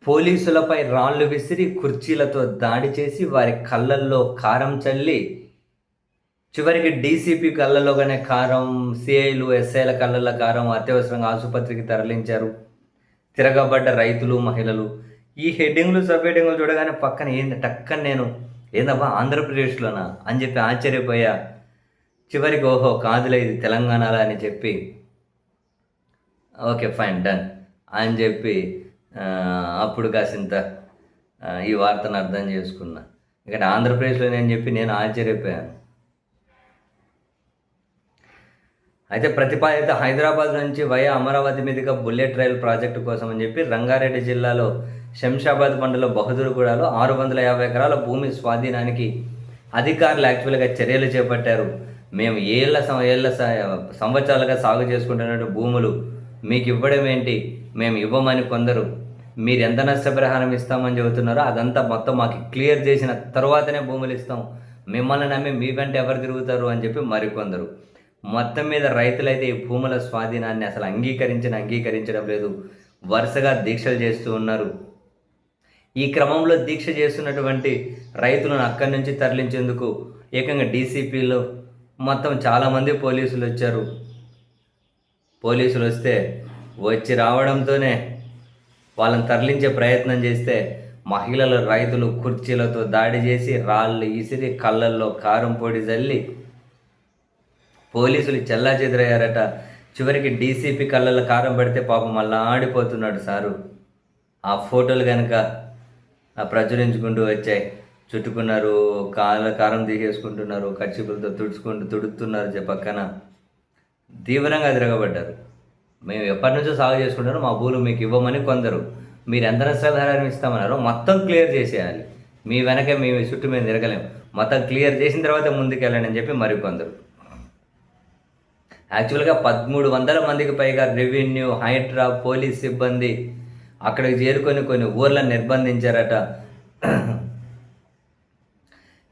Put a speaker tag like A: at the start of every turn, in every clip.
A: పోలీసులపై రాళ్లు విసిరి, కుర్చీలతో దాడి చేసి, వారి కళ్ళల్లో కారం చల్లి, చివరికి డీసీపీ కళ్ళలోగానే కారం, సీఐలు, ఎస్ఐల కళ్ళల్లో కారం అత్యవసరంగా ఆసుపత్రికి తరలించారు. తిరగబడ్డ రైతులు, మహిళలు. ఈ హెడ్డింగ్లు, సబ్ హెడ్డింగ్లు చూడగానే పక్కన ఏంది టక్కని నేను ఏందబ్బా ఆంధ్రప్రదేశ్‌లోనా అని చెప్పి ఆశ్చర్యపోయా. చివరికి ఓహో! కాదులే ఇది తెలంగాణలో అని చెప్పి ఓకే. ఫైన్. డన్. అని చెప్పి అప్పుడు కాసింత ఈ వార్తను అర్థం చేసుకున్నా. ఇక్కడ ఆంధ్రప్రదేశ్‌లోనే అని చెప్పి నేను ఆశ్చర్యపోయాను. అయితే ప్రతిపాదిత హైదరాబాద్ నుంచి వయా అమరావతి మీదుగా బుల్లెట్ రైలు ప్రాజెక్టు కోసం అని చెప్పి రంగారెడ్డి జిల్లాలో శంషాబాద్ మండలం బహదూర్గూడలో 650 ఎకరాల భూమి స్వాధీనానికి అధికారులు యాక్చువల్‌గా చర్యలు చేపట్టారు. మేము సంవత్సరాలుగా సాగు చేసుకుంటున్న భూములు మీకు ఇవ్వడం ఏంటి? మేము ఇవ్వమని కొందరు. మీరు ఎంత నష్టపరిహారం ఇస్తామని చెబుతున్నారో అదంతా మొత్తం మాకు క్లియర్ చేసిన తర్వాతనే భూములు ఇస్తాం. మిమ్మల్ని నమ్మి మీ వెంట ఎవరు తిరుగుతారు అని చెప్పి మరికొందరు. మొత్తం మీద రైతులైతే ఈ భూముల స్వాధీనాన్ని అసలు అంగీకరించడం లేదు. వరుసగా దీక్షలు చేస్తూ ఉన్నారు. ఈ క్రమంలో దీక్ష చేస్తున్నటువంటి రైతులను అక్కడి నుంచి తరలించేందుకు ఏకంగా డీసీపీలో మొత్తం చాలామంది పోలీసులు వచ్చారు. పోలీసులు వచ్చి రావడంతోనే వాళ్ళని తరలించే ప్రయత్నం చేస్తే మహిళలు, రైతులు కుర్చీలతో దాడి చేసి, రాళ్ళు ఇసిరి, కళ్ళల్లో కారం పొడి జల్లి పోలీసులు చెల్లాచెదురయ్యారట. చివరికి డీసీపీ కళ్ళల్లో కారం పడితే పాపం మళ్ళా ఆడిపోతున్నాడు సారు. ఆ ఫోటోలు కనుక ప్రచురించుకుంటూ వచ్చాయి. చుట్టుకున్నారు, కారం తీసేసుకుంటున్నారు, కర్చీపులతో తుడుతున్నారు. పక్కన తీవ్రంగా తిరగబడ్డారు. మేము ఎప్పటి నుంచో సాగు చేసుకుంటారో మా భూములు మీకు ఇవ్వమని కొందరు. మీరు ఎంత నష్టపరిహారం ఇస్తామన్నారో మొత్తం క్లియర్ చేసేయాలి. మీ వెనక మీ చుట్టూ మేము తిరగలేము. మొత్తం క్లియర్ చేసిన తర్వాత ముందుకెళ్ళండి అని చెప్పి మరికొందరు. యాక్చువల్గా 1300 మందికి పైగా రెవెన్యూ, హైడ్రా, పోలీస్ సిబ్బంది అక్కడికి చేరుకొని కొన్ని ఊర్లను నిర్బంధించారట.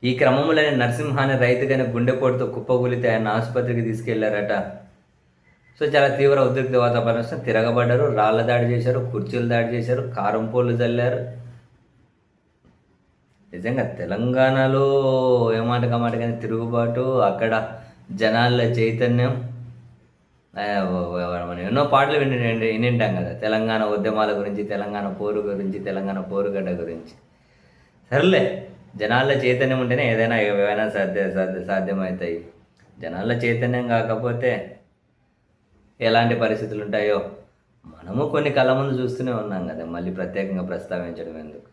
A: ఈ క్రమంలోనే నరసింహాన్ని రైతుగానే గుండెపోటుతో కుప్పగూలితే ఆయన ఆసుపత్రికి తీసుకెళ్లారట. సో చాలా తీవ్ర ఉద్రిక్త వాతావరణం. తిరగబడ్డారు, రాళ్ల దాడి చేశారు, కుర్చీలు దాడి చేశారు, కారం పోళ్ళు చల్లారు. నిజంగా తెలంగాణలో ఏమాట కమాట కానీ తిరుగుబాటు, అక్కడ జనాల చైతన్యం. మనం ఎన్నో పాటలు వినింటాం కదా, తెలంగాణ ఉద్యమాల గురించి, తెలంగాణ పోరు గురించి, తెలంగాణ పోరుగడ్డ గురించి. సర్లే, జనాల చైతన్యం ఉంటేనే ఏవైనా సాధ్యమవుతాయి. జనాల చైతన్యం కాకపోతే ఎలాంటి పరిస్థితులు ఉంటాయో మనము కొన్ని కళ్ళ ముందు చూస్తూనే ఉన్నాం కదా, మళ్ళీ ప్రత్యేకంగా ప్రస్తావించడం ఎందుకు.